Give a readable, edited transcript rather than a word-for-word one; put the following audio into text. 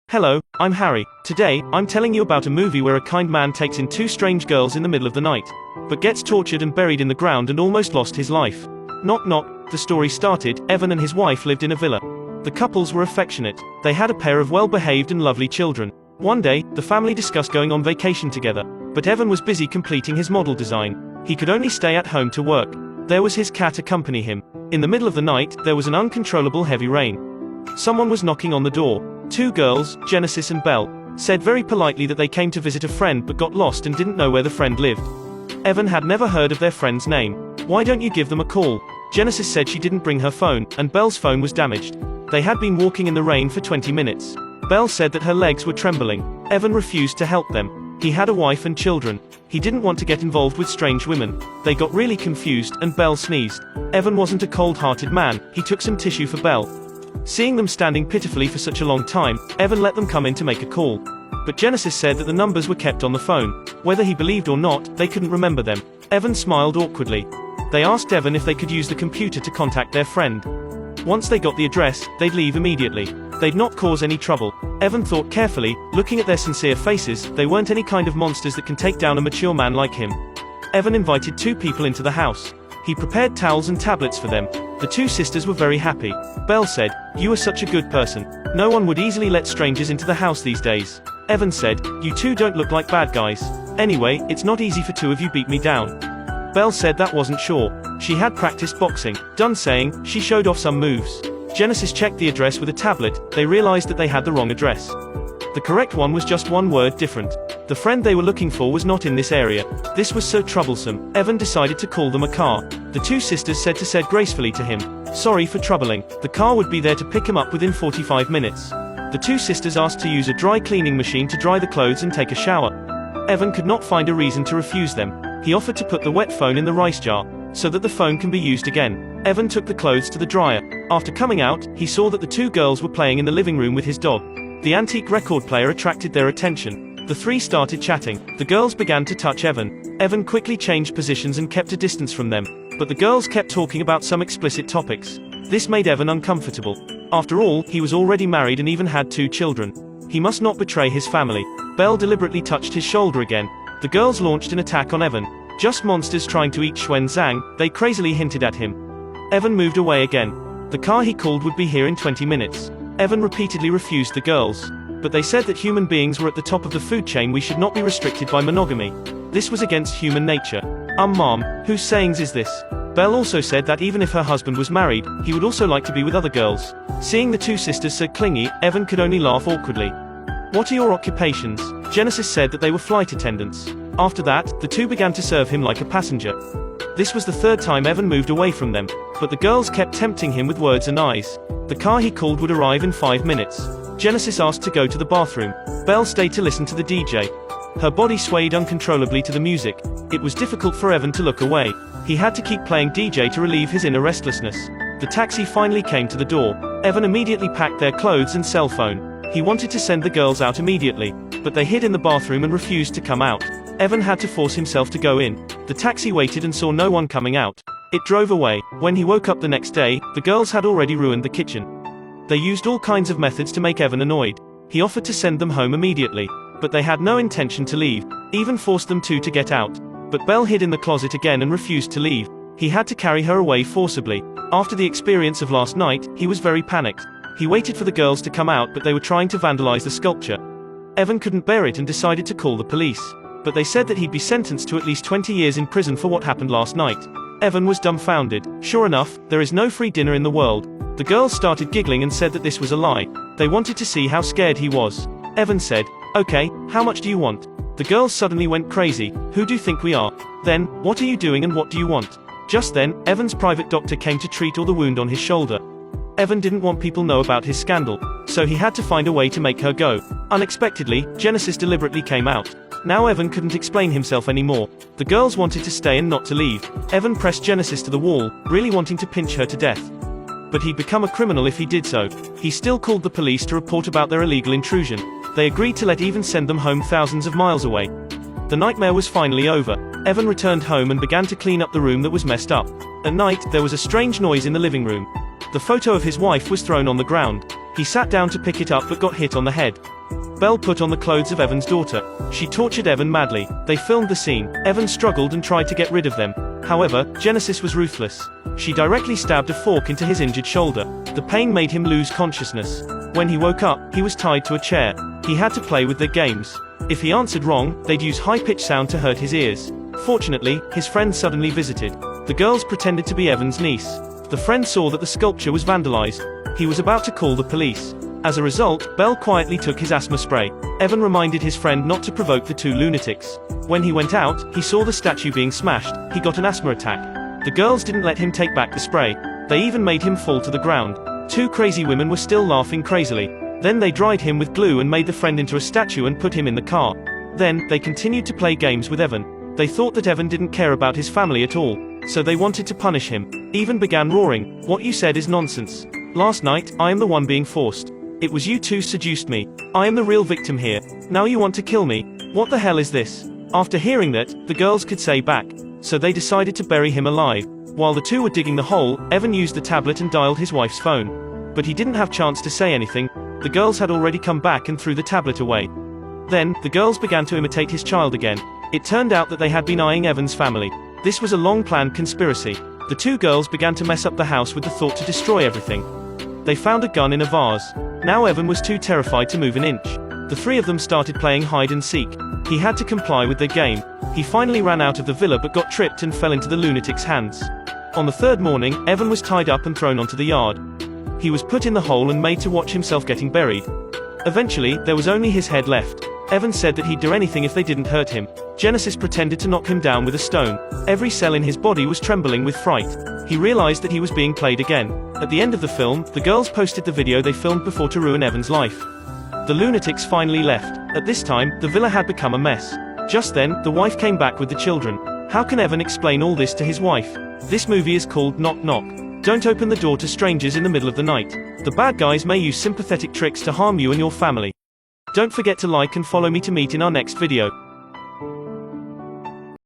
Hello, I'm Harry. Today, I'm telling you about a movie where a kind man takes in two strange girls in the middle of the night, but gets tortured and buried in the ground and almost lost his life. Knock knock, the story started. Evan and his wife lived in a villa. The couples were affectionate. They had a pair of well-behaved and lovely children. One day, the family discussed going on vacation together, but Evan was busy completing his model design. He could only stay at home to work. There was his cat accompany him. In the middle of the night, there was an uncontrollable heavy rain. Someone was knocking on the door. Two girls, Genesis and Belle, said very politely that they came to visit a friend but got lost and didn't know where the friend lived. Evan had never heard of their friend's name. Why don't you give them a call? Genesis said she didn't bring her phone, and Belle's phone was damaged. They had been walking in the rain for 20 minutes. Belle said that her legs were trembling. Evan refused to help them. He had a wife and children. He didn't want to get involved with strange women. They got really confused, and Belle sneezed. Evan wasn't a cold-hearted man. He took some tissue for Belle. Seeing them standing pitifully for such a long time, Evan let them come in to make a call. But Genesis said that the numbers were kept on the phone. Whether he believed or not, they couldn't remember them. Evan smiled awkwardly. They asked Evan if they could use the computer to contact their friend. Once they got the address, they'd leave immediately. They'd not cause any trouble. Evan thought carefully, looking at their sincere faces. They weren't any kind of monsters that can take down a mature man like him. Evan invited two people into the house. He prepared towels and tablets for them. The two sisters were very happy. Belle said, "You are such a good person. No one would easily let strangers into the house these days." Evan said, "You two don't look like bad guys. Anyway, it's not easy for two of you beat me down." Belle said that wasn't sure. She had practiced boxing. Done saying, she showed off some moves. Genesis checked the address with a tablet. They realized that they had the wrong address. The correct one was just one word different. The friend they were looking for was not in this area. This was so troublesome. Evan decided to call them a car. The two sisters said gracefully to him, "Sorry for troubling." The car would be there to pick him up within 45 minutes. The two sisters asked to use a dry cleaning machine to dry the clothes and take a shower. Evan could not find a reason to refuse them. He offered to put the wet phone in the rice jar, so that the phone can be used again. Evan took the clothes to the dryer. After coming out, he saw that the two girls were playing in the living room with his dog. The antique record player attracted their attention. The three started chatting. The girls began to touch Evan. Evan quickly changed positions and kept a distance from them. But the girls kept talking about some explicit topics. This made Evan uncomfortable. After all, he was already married and even had two children. He must not betray his family. Belle deliberately touched his shoulder again. The girls launched an attack on Evan. Just monsters trying to eat Xuan-Zhang, they crazily hinted at him. Evan moved away again. The car he called would be here in 20 minutes. Evan repeatedly refused the girls. But they said that human beings were at the top of the food chain. We should not be restricted by monogamy. This was against human nature. Mom, whose sayings is this? Belle also said that even if her husband was married, he would also like to be with other girls. Seeing the two sisters so clingy, Evan could only laugh awkwardly. "What are your occupations?" Genesis said that they were flight attendants. After that, the two began to serve him like a passenger. This was the third time Evan moved away from them, but the girls kept tempting him with words and eyes. The car he called would arrive in 5 minutes. Genesis asked to go to the bathroom. Belle stayed to listen to the DJ. Her body swayed uncontrollably to the music. It was difficult for Evan to look away. He had to keep playing DJ to relieve his inner restlessness. The taxi finally came to the door. Evan immediately packed their clothes and cell phone. He wanted to send the girls out immediately, but they hid in the bathroom and refused to come out. Evan had to force himself to go in. The taxi waited and saw no one coming out. It drove away. When he woke up the next day, the girls had already ruined the kitchen. They used all kinds of methods to make Evan annoyed. He offered to send them home immediately, but they had no intention to leave, even forced them to get out. But Belle hid in the closet again and refused to leave. He had to carry her away forcibly. After the experience of last night, he was very panicked. He waited for the girls to come out, but they were trying to vandalize the sculpture. Evan couldn't bear it and decided to call the police. But they said that he'd be sentenced to at least 20 years in prison for what happened last night. Evan was dumbfounded. Sure enough, there is no free dinner in the world. The girls started giggling and said that this was a lie. They wanted to see how scared he was. Evan said, "Okay, how much do you want?" The girls suddenly went crazy. "Who do you think we are? Then, what are you doing and what do you want?" Just then, Evan's private doctor came to treat all the wound on his shoulder. Evan didn't want people know about his scandal, so he had to find a way to make her go. Unexpectedly, Genesis deliberately came out. Now Evan couldn't explain himself anymore. The girls wanted to stay and not to leave. Evan pressed Genesis to the wall, really wanting to pinch her to death. But he'd become a criminal if he did so. He still called the police to report about their illegal intrusion. They agreed to let Evan send them home thousands of miles away. The nightmare was finally over. Evan returned home and began to clean up the room that was messed up. At night, there was a strange noise in the living room. The photo of his wife was thrown on the ground. He sat down to pick it up but got hit on the head. Belle put on the clothes of Evan's daughter. She tortured Evan madly. They filmed the scene. Evan struggled and tried to get rid of them. However, Genesis was ruthless. She directly stabbed a fork into his injured shoulder. The pain made him lose consciousness. When he woke up, he was tied to a chair. He had to play with their games. If he answered wrong, they'd use high-pitched sound to hurt his ears. Fortunately, his friend suddenly visited. The girls pretended to be Evan's niece. The friend saw that the sculpture was vandalized. He was about to call the police. As a result, Belle quietly took his asthma spray. Evan reminded his friend not to provoke the two lunatics. When he went out, he saw the statue being smashed. He got an asthma attack. The girls didn't let him take back the spray. They even made him fall to the ground. Two crazy women were still laughing crazily. Then they dried him with glue and made the friend into a statue and put him in the car. Then, they continued to play games with Evan. They thought that Evan didn't care about his family at all, so they wanted to punish him. Evan began roaring, "What you said is nonsense. Last night, I am the one being forced. It was you two seduced me. I am the real victim here. Now you want to kill me? What the hell is this?" After hearing that, the girls could say back. So they decided to bury him alive. While the two were digging the hole, Evan used the tablet and dialed his wife's phone. But he didn't have chance to say anything. The girls had already come back and threw the tablet away. Then, the girls began to imitate his child again. It turned out that they had been eyeing Evan's family. This was a long-planned conspiracy. The two girls began to mess up the house with the thought to destroy everything. They found a gun in a vase. Now Evan was too terrified to move an inch. The three of them started playing hide and seek. He had to comply with their game. He finally ran out of the villa but got tripped and fell into the lunatic's hands. On the third morning, Evan was tied up and thrown onto the yard. He was put in the hole and made to watch himself getting buried. Eventually, there was only his head left. Evan said that he'd do anything if they didn't hurt him. Genesis pretended to knock him down with a stone. Every cell in his body was trembling with fright. He realized that he was being played again. At the end of the film, the girls posted the video they filmed before to ruin Evan's life. The lunatics finally left. At this time, the villa had become a mess. Just then, the wife came back with the children. How can Evan explain all this to his wife? This movie is called Knock Knock. Don't open the door to strangers in the middle of the night. The bad guys may use sympathetic tricks to harm you and your family. Don't forget to like and follow me to meet in our next video.